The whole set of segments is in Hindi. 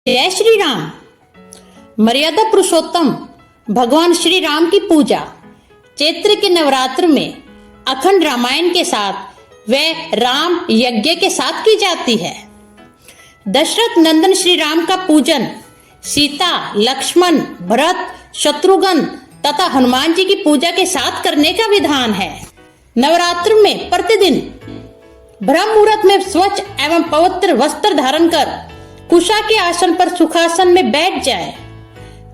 जय श्री राम। मर्यादा पुरुषोत्तम भगवान श्री राम की पूजा चैत्र के नवरात्र में अखंड रामायण के साथ व राम यज्ञ के साथ की जाती है। दशरथ नंदन श्री राम का पूजन सीता, लक्ष्मण, भरत, शत्रुघ्न तथा हनुमान जी की पूजा के साथ करने का विधान है। नवरात्र में प्रतिदिन ब्रह्म मुहूर्त में स्वच्छ एवं पवित्र वस्त्र धारण कर कुशा के आसन पर सुखासन में बैठ जाए।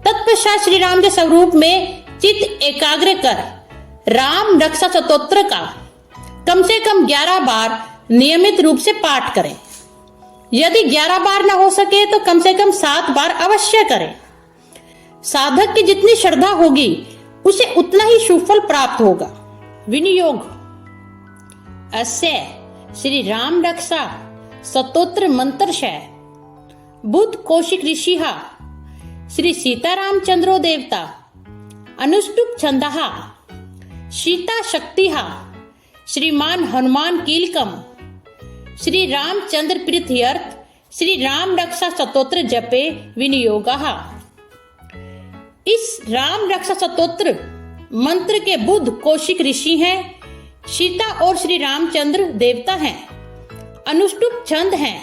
तत्पश्चात श्री राम के स्वरूप में चित्त एकाग्र कर राम रक्षा स्तोत्र का कम से कम 11 बार नियमित रूप से पाठ करें। यदि 11 बार न हो सके तो कम से कम 7 बार अवश्य करें। साधक की जितनी श्रद्धा होगी उसे उतना ही सुफल प्राप्त होगा। विनियोग अस्य श्री राम रक्षा स्तोत्र मंत्रशय बुद्ध कौशिक ऋषि श्री सीतारामचंद्रो देवता अनुष्टुप छंद सीता शक्ति श्रीमान हनुमान कीलकम श्री रामचंद्र प्रीत्यर्थ श्री राम रक्षा स्तोत्र जपे विनियोग। इस राम रक्षा स्तोत्र मंत्र के बुद्ध कौशिक ऋषि हैं, सीता और श्री रामचंद्र देवता हैं, अनुष्टुप छंद हैं,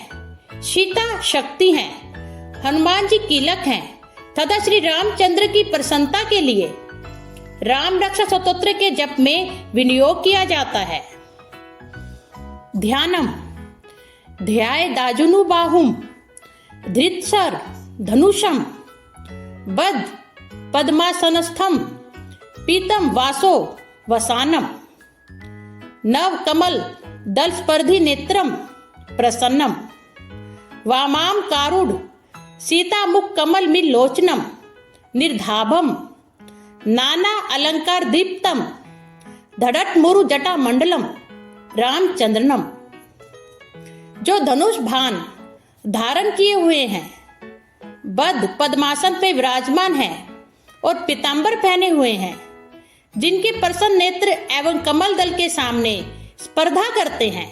सीता शक्ति हैं, हनुमान जी कीलक हैं तथा श्री रामचंद्र की प्रसन्नता के लिए राम रक्षा स्तोत्र के जप में विनियोग किया जाता है। ध्यानम ध्याय दाजुनु बाहुम धृतसर धनुषम बद्ध पद्मासनस्थम पीतम वासो वसानम नव कमल दल स्पर्धी नेत्रम प्रसन्नम वामाम कारुड सीता मुख कमल मिल लोचनम निर्धाभम नाना अलंकार दीप्तम धड़ट मुरु जटा मंडलम रामचंद्रनम। जो धनुष भान धारण किए हुए हैं, बद्ध पद्मासन पे विराजमान हैं और पीतांबर पहने हुए हैं, जिनके प्रसन्न नेत्र एवं कमल दल के सामने स्पर्धा करते हैं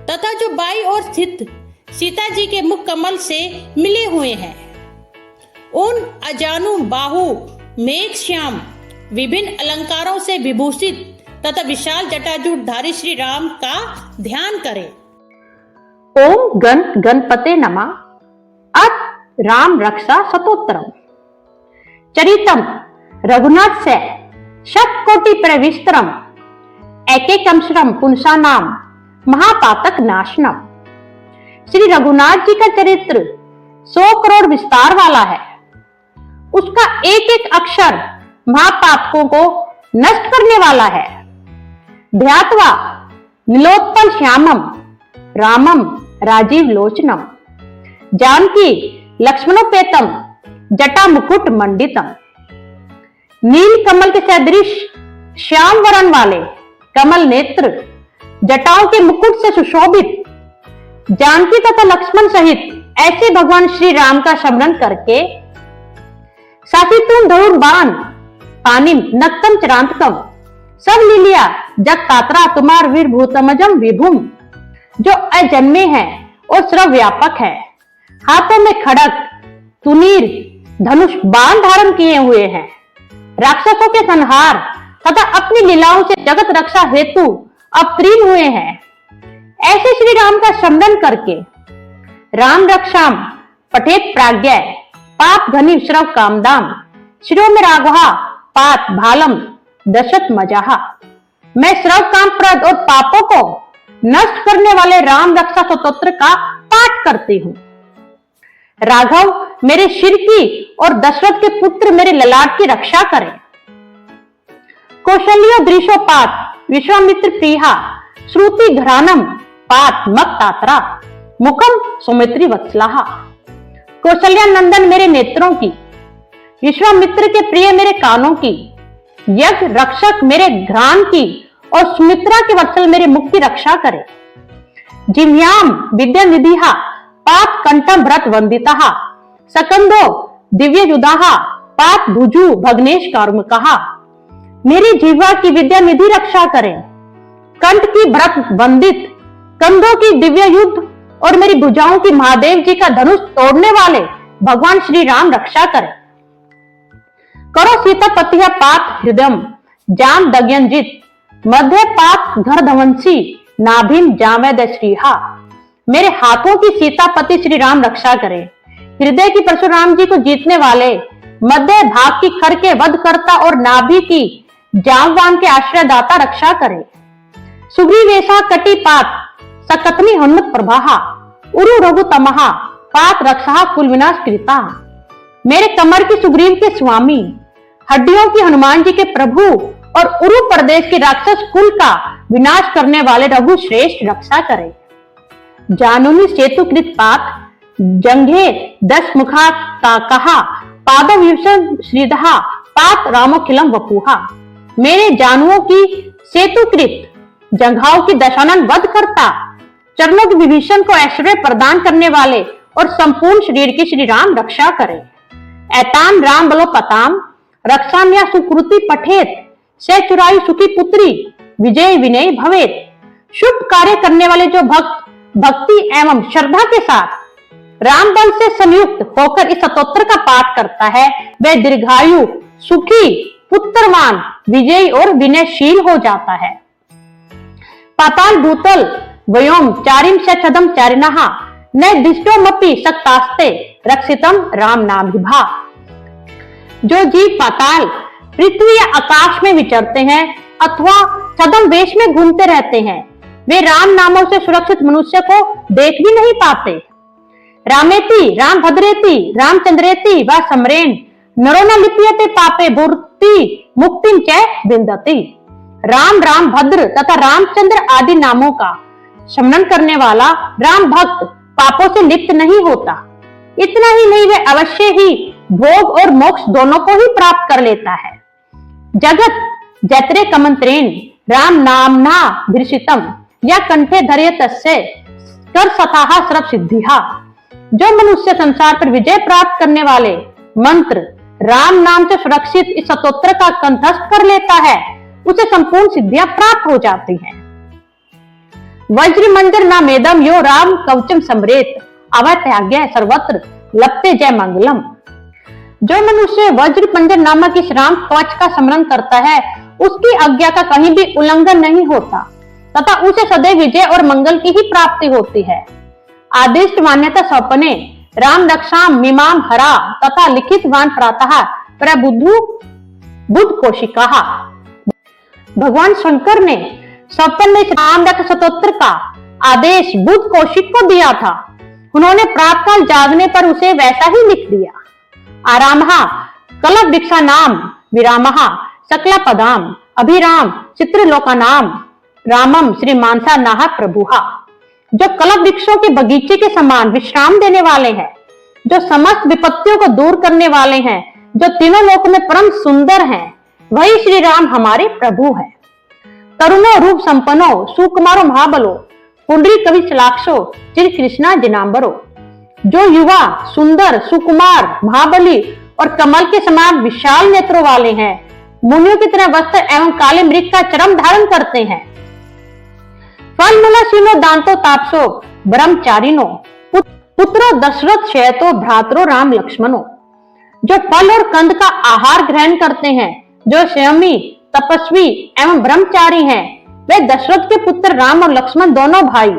तथा जो बाईं ओर स्थित सीता जी के मुख कमल से मिले हुए हैं, उन अजानु बाहु मेघ श्याम विभिन्न अलंकारों से विभूषित तथा विशाल जटाजूटधारी श्री राम का ध्यान करें। ओम गणपते नमः। अथ राम रक्षा स्तोत्रम चरितम रघुनाथ से शतकोटि प्रविस्तरम एकेकमश्रम पुंसानाम महापातक नाशनम। श्री रघुनाथ जी का चरित्र 100 करोड़ विस्तार वाला है। उसका एक एक अक्षर महापातकों को नष्ट करने वाला है। ध्यात्वा नीलोत्पल श्यामम रामम राजीव लोचनम जानकी लक्ष्मणोपेतम जटा मुकुट मंडितम। नील कमल के सदृश श्याम वरण वाले कमल नेत्र जटाओं के मुकुट से सुशोभित जानकी तथा लक्ष्मण सहित ऐसे भगवान श्री राम का स्मरण करके सासितुम धरुण बाण पानिम नक्तम चरांतकम सब लीलिया जग तात्रा तुम्हार वीर भूतमजम विभुम। जो अजन्मे है और सर्वव्यापक है, हाथों में खड़ग तुनीर धनुष बाण धारण किए हुए हैं, राक्षसों के संहार तथा अपनी लीलाओं से जगत रक्षा हेतु अवतीर्ण हुए हैं। ऐसे श्री राम का स्मरण करके राम रक्षाम पठेत प्राज्ञा पाप घनी श्रव कामदाम शिरो में राघवा पात भालम दशत मजाहा। मैं श्रव काम प्रद और पापों को नष्ट करने वाले राम रक्षा स्तोत्र का पाठ करती हूँ। राघव मेरे सिर की और दशरथ के पुत्र मेरे ललाट की रक्षा करें। कौशल्यो दृशोपात विश्वामित्र प्रिया श्रुति घरानम पात मक तात्रा मुखम सुमित्री वत्सलाहा। कौशल्या नंदन मेरे नेत्रों की, विश्वामित्र के प्रिय मेरे कानों की, यज्ञ रक्षक मेरे घ्राण की और सुमित्रा के वत्सल मेरे मुख की रक्षा करे। जिम्याम विद्या निधिहा पात कंठम भरत वंदिता सकंदो दिव्य युदाहा पात भुजु भग्नेश कारुमकहा। मेरी जीवा की विद्या निधि रक्षा करें, कंठ की भरत वंदित, कंधों की दिव्य युद्ध और मेरी भुजाओं की महादेव जी का धनुष तोड़ने वाले भगवान श्री राम रक्षा करें। करो सीतापतिया पात हृदयम जाम दग्यंजित मध्य पात घर धवंसी नाभिम जामेद श्रीहा। मेरे हाथों की सीतापति श्री राम रक्षा करें, हृदय की परशुराम जी को जीतने वाले, मध्य भाग की खर के वध करता और नाभि की जामवान के आश्रयदाता रक्षा करे। सुग्रीवेशा कटी पात सकथनी हनुमत प्रभाहा उरु रघु तमहा पात रक्षा कुल विनाश कृता। मेरे कमर की सुग्रीव के स्वामी, हड्डियों की हनुमान जी के प्रभु और उरु प्रदेश के राक्षस कुल का विनाश करने वाले रघु श्रेष्ठ रक्षा करे। जानुनी सेतुकृत पात जंघे 10 मुखा कहा पादव श्रीदहा पात रामोखिलम वपुहा। मेरे जानुओं की सेतुकृत जंघाओं की दशानन वध करता, चरणों की विभीषण को ऐश्वर्य प्रदान करने वाले और संपूर्ण शरीर की श्री राम रक्षा करे। ऐतान राम बलो पताम रक्षाम्या सुकृति पठेत से चुरायु सुखी पुत्री विजय विनय भवेत। शुभ कार्य करने वाले जो भक्त भक्ति एवं श्रद्धा के साथ राम बल से संयुक्त होकर इस स्तोत्र का पाठ करता है, वह दीर्घायु सुखी पुत्रवान विजयी और विनयशील हो जाता है। पाताल भूतल व्योम चारिम शतम चारिणः न दिष्टोमपि शक्तास्ते रक्षितम राम नाम विभा। जो जीव पाताल पृथ्वी या आकाश में विचरते हैं अथवा छद्म वेश में घूमते रहते हैं, वे राम नामों से सुरक्षित मनुष्य को देख भी नहीं पाते। रामेति राम भद्रेति रामचंद्रेति व समरेन नरो न लिप्यते पापे भूर्ति मुक्तिं च विन्दति। राम राम भद्र तथा रामचंद्र आदि नामों का स्मरण करने वाला राम भक्त पापों से लिप्त नहीं होता। इतना ही नहीं, वह अवश्य ही भोग और मोक्ष दोनों को ही प्राप्त कर लेता है। जगत जत्रे कमंत्रेण राम नामना धृषितम या कंठे धर्य तस्य कर सताहा सर्व सिद्धिहा। जो मनुष्य संसार पर विजय प्राप्त करने वाले मंत्र राम नाम से सुरक्षित इस स्तोत्र का कंठस्थ कर लेता है, उसे संपूर्ण सिद्धियां प्राप्त हो जाती हैं। वज्र मंजर नामेदम यो राम कवचम समरेत अवत्याज्ञ सर्वत्र लपते जय मंगलम। जो मनुष्य वज्र पंजर नामक इस राम कवच का स्मरण करता है, उसकी आज्ञा का कहीं भी उल्लंघन नहीं होता तथा उसे सदैव विजय और मंगल की ही प्राप्ति होती है। आदिष्ट मान्यता सौंपने राम रक्षाम मीमाम हरा तथा लिखित वान प्रातः प्रबुद्धु बुद्ध कोशिका। भगवान शंकर ने सौंपन में राम रक्षा स्तोत्र का आदेश बुद्ध कौशिक को दिया था। उन्होंने प्रातःकाल जागने पर उसे वैसा ही लिख दिया। आरामहा कलप दीक्षा नाम विरामहा सकला पदाम अभिराम चित्रलोका नाम रामम श्री मानसा नाहा प्रभुहा। जो कलप वृक्षों के बगीचे के समान विश्राम देने वाले हैं, जो समस्त विपत्तियों को दूर करने वाले हैं, जो तीनों लोकों में परम सुंदर हैं, वही श्री राम हमारे प्रभु हैं। तरुणो रूप संपन्नो सुकुमारो महाबलो पुंडरी कवि चलाक्षो चिर कृष्णा जिनांबरो। जो युवा सुंदर सुकुमार महाबली और कमल के समान विशाल नेत्रों वाले हैं, मुनियों की तरह वस्त्र एवं काले मृग का चरम धारण करते हैं। फल मूला शीनो दांतो तापसो ब्रह्मचारिनो पुत्रो दशरथ शयतो भ्रातरो राम लक्ष्मणो। जो फल और कंद का आहार ग्रहण करते हैं, जो संयमी तपस्वी एवं ब्रह्मचारी हैं, वे दशरथ के पुत्र राम और लक्ष्मण दोनों भाई।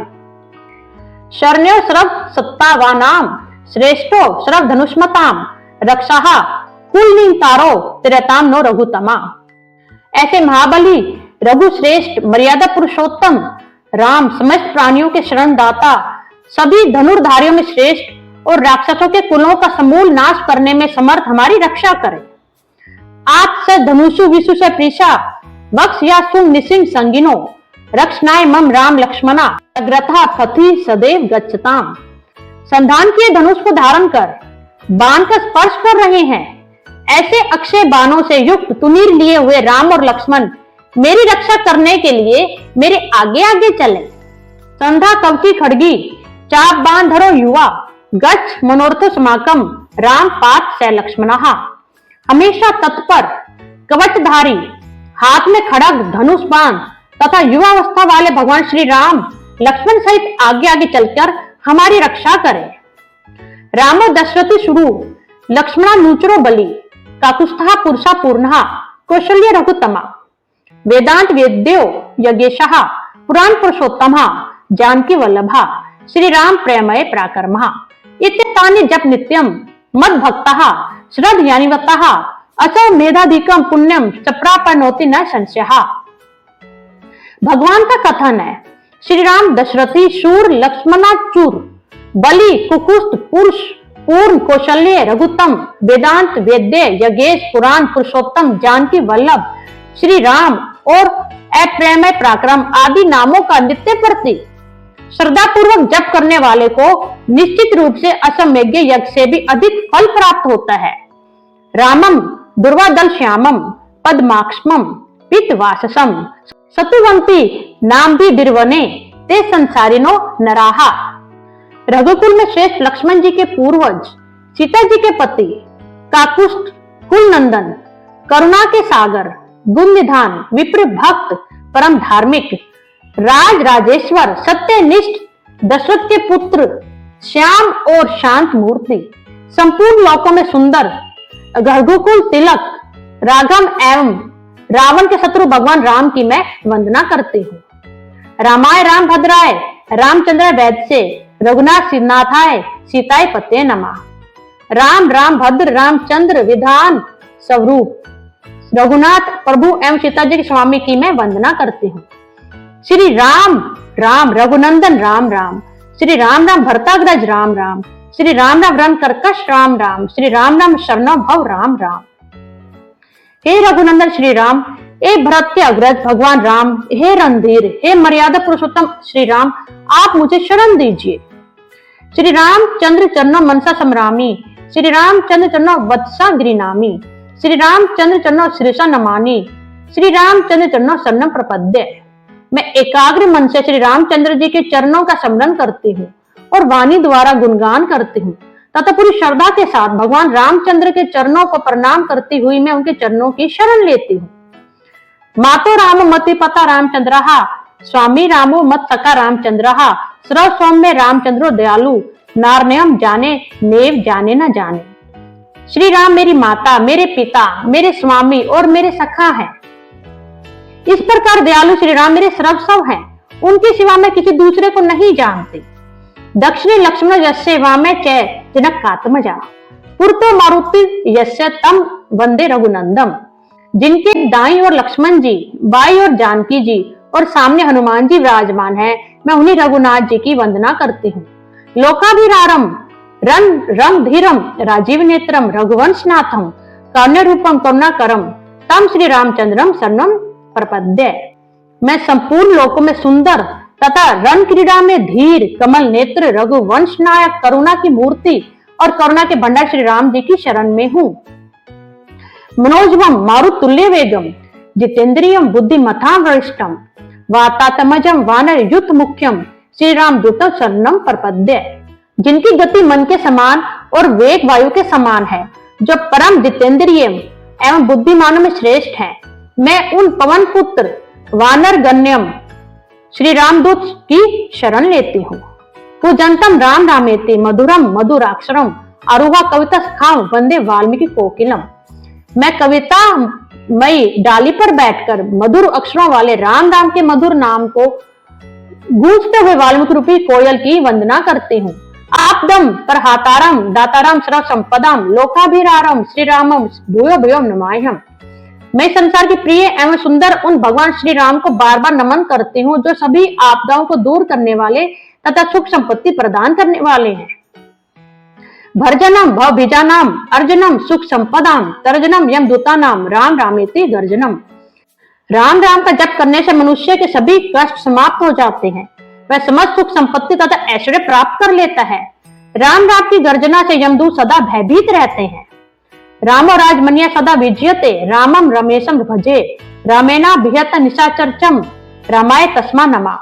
शरण्यो सर्व सत्तावानाम श्रेष्ठो सर्व धनुष्मताम रक्षाहा कुल नीतारो तिरताम नो रघुतमा। ऐसे महाबली रघु श्रेष्ठ मर्यादा पुरुषोत्तम राम समस्त प्राणियों के शरणदाता, सभी धनुर्धारियों में श्रेष्ठ और राक्षसों के कुलों का समूल नाश करने में समर्थ हमारी रक्षा करें। आप से धनुषु विशु से प्रीषा वक्ष या सुम निसिंग संगिनो रक्षनाय मम राम लक्ष्मणा अग्रथा पथि सदैव गच्छताम। संधान किए धनुष को धारण कर बाण का स्पर्श कर रहे हैं, ऐसे अक्षय बाणों से युक्त तुनीर लिए हुए राम और लक्ष्मण मेरी रक्षा करने के लिए मेरे आगे आगे चले। संधा कवची खड़गी चाप बाण धरो युवा गच्छ मनोरथ समाकम राम पात से लक्ष्मणः। हमेशा तत्पर कवचधारी हाथ में खड़ग धनुष बाण तथा युवावस्था वाले भगवान श्री राम लक्ष्मण सहित आगे आगे चलकर हमारी रक्षा करे। रामो दशरथी शुरू लक्ष्मणा नूचरो बलि काकुस्थः पुरुषा पूर्णः कौशल्य रघुत्तमा वेदांत वेद्यो यज्ञेशः पुराण पुरुषोत्तमः जानकी वल्लभः श्री राम प्रेमये पराक्रमः इत्येतानि जप नित्यम मद भक्तः श्रद्धयानिवतः असौ मेधाधिकम पुण्यम चप्रापनोति न संशयः। भगवान का कथन है, श्री राम दशरथी शूर लक्ष्मणाचूर बलि कुकुस्त पुरुष पूर्ण कौशल्य रघुत्तम वेदांत वेद्य यज्ञेश पुराण पुरुषोत्तम जानकी वल्लभ श्री राम और अप्रेमय पराक्रम आदि नामों का नित्य प्रति श्रद्धा पूर्वक जप करने वाले को निश्चित रूप से असमयज्ञ यज्ञ से भी अधिक फल प्राप्त होता है। रामम दुर्वादल श्यामम पद्माक्षमम पितवाससम सतुवंती नाम भी बिरवने ते संसारिनो नराहा। रघुकुल में श्रेष्ठ लक्ष्मण जी के पूर्वज सीता जी के पति काकुष्ठ कुल नंदन करुणा के सागर गुण निधान विप्र भक्त परम धार्मिक राज राजेश्वर सत्यनिष्ठ दशरथ के पुत्र श्याम और शांत मूर्ति संपूर्ण लोकों में सुंदर रघुकुल तिलक राघव एवं रावण के शत्रु भगवान राम की मैं वंदना करती हूँ। रामाय राम भद्राय रामचंद्र वैद्य से रघुनाथ सिद्धनाथाय सीताय पते नमः। राम राम भद्र रामचंद्र विधान स्वरूप रघुनाथ प्रभु एवं सीता जी के स्वामी की मैं वंदना करती हूँ। श्री राम राम रघुनंदन राम राम श्री राम राम भरताग्रज राम राम श्री राम राम रण कर्कश राम राम श्री राम राम शरणो भव राम राम। हे रघुनंदन श्री राम, हे भरत के अग्रज भगवान राम, हे रणधीर, हे मर्यादा पुरुषोत्तम श्री राम, आप मुझे शरण दीजिए। श्री राम चंद्र चरणों मनसा समरामी श्री राम चंद्र चरणों वत्सा गिरिनामी श्री राम चंद्र चरणों शिरसा नमानी श्री राम चंद्र चरणों शरणम प्रपद्य। मैं एकाग्र मन से श्री रामचंद्र जी के चरणों का स्मरण करती हूँ और वाणी द्वारा गुणगान करती हूँ तथा पूरी श्रद्धा के साथ भगवान रामचंद्र के चरणों को प्रणाम करती हुई मैं उनके चरणों की शरण लेती हूँ। मातो राम मति पता रामचंद्रहा स्वामी रामो मत सका रामचंद्रहा सर्व सौम्य रामचंद्रो दयालु नारण्यम जाने नेव जाने न जाने। श्री राम मेरी माता, मेरे पिता, मेरे स्वामी और मेरे सखा हैं। इस प्रकार दयालु श्री राम मेरे सर्वस्व हैं, उनके सिवा मैं किसी दूसरे को नहीं जानती। दक्षिणी लक्ष्मण यस्य वामे च जनक कात्मजा पुरतो मारुति यस्य तम वंदे रघुनंदम। जिनके दाईं ओर लक्ष्मण जी, बाईं ओर जानकी जी और सामने हनुमान जी विराजमान है, मैं उन्हीं रघुनाथ जी की वंदना करती हूँ। लोकाभिरारम रन रंग धीरम राजीव नेत्रम रघुवंशनाथम करुण्य रूपम करुणाकरम तम श्री रामचंद्रम शरणम प्रपद्य। मैं संपूर्ण लोकों में सुंदर तथा रण क्रीड़ा में धीर कमल नेत्र रघुवंश नायक करुणा की मूर्ति और करुणा के भंडार श्री राम जी की शरण में हूँ। मनोजवम मारुतुल्य वेगम जितेंद्रियम बुद्धिमता वरिष्ठम वातात्मजम वानर युत मुख्यम श्री राम दूतम शरणम प्रपद्य। जिनकी गति मन के समान और वेग वायु के समान है, जो परम जितेंद्रिय एवं बुद्धिमानों में श्रेष्ठ है, मैं उन पवन पुत्र वानर गण्यम श्री रामदूत की शरण लेती हूँ। पूजंतम राम रामेति मधुरम मधुराक्षरम आरुहा कविता खाम वंदे वाल्मीकि कोकिलम। मैं कविता मई डाली पर बैठकर मधुर अक्षरों वाले राम राम के मधुर नाम को गूंजते हुए वाल्मीकि रूपी कोयल की वंदना करती हूँ। आपदम परहातारम दातारम सर्व संपदम लोकाभिरारम श्री रामम भूयो भूयो नमाम्यहम्। मैं संसार के प्रिय एवं सुंदर उन भगवान श्री राम को बार बार नमन करती हूँ, जो सभी आपदाओं को दूर करने वाले तथा सुख संपत्ति प्रदान करने वाले हैं। भर्जनम भवभिजानाम अर्जुनम सुख संपदाम तर्जनम यम दूतानाम राम रामेति गर्जनम। राम राम का जप करने से मनुष्य के सभी कष्ट समाप्त हो जाते हैं, वह समस्त सुख संपत्ति तथा ऐश्वर्य प्राप्त कर लेता है। राम राम की गर्जना से यमदूत सदा भयभीत रहते हैं। रामो राजमन्य सदा विजयते रामम रमेशम भजे रामेना भियत निशाचरचम रामाय तस्मा नमा।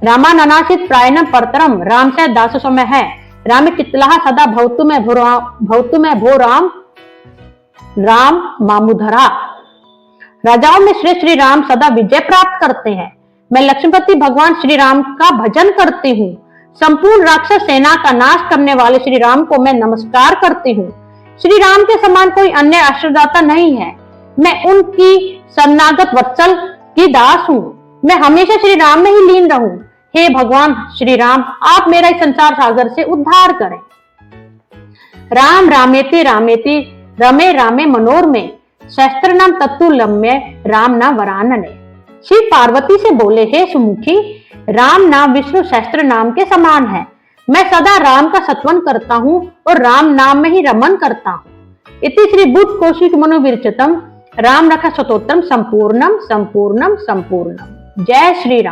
रामाननासित प्रायणम परतरम राम से दास समय है राम चितलाह सदा भवतु में भो राम राम मामुधरा। राजाओं में श्री राम सदा विजय प्राप्त करते हैं। मैं लक्ष्मीपति भगवान श्री राम का भजन करती हूँ। संपूर्ण राक्षस सेना का नाश करने वाले श्री राम को मैं नमस्कार करती हूँ। श्री राम के समान कोई अन्य आश्रयदाता नहीं है। मैं उनकी शरणागत वत्सल की दास हूँ। मैं हमेशा श्री राम में ही लीन रहूं। हे भगवान श्री राम, आप मेरा इस संसार सागर से उद्धार करें। राम रामेति रामेति रमे रामे मनोरमे शस्त्र नाम तत्तुल्यम्य राम नाम वरानने। शिव पार्वती से बोले, हे सुमुखी, राम नाम विष्णु शस्त्र नाम के समान है। मैं सदा राम का सत्वन करता हूँ और राम नाम में ही रमन करता हूँ। इति श्री बुद्ध कौशिक मनोविरचितम राम रखा शतोत्तरम संपूर्णम संपूर्णम संपूर्णम। जय श्री राम।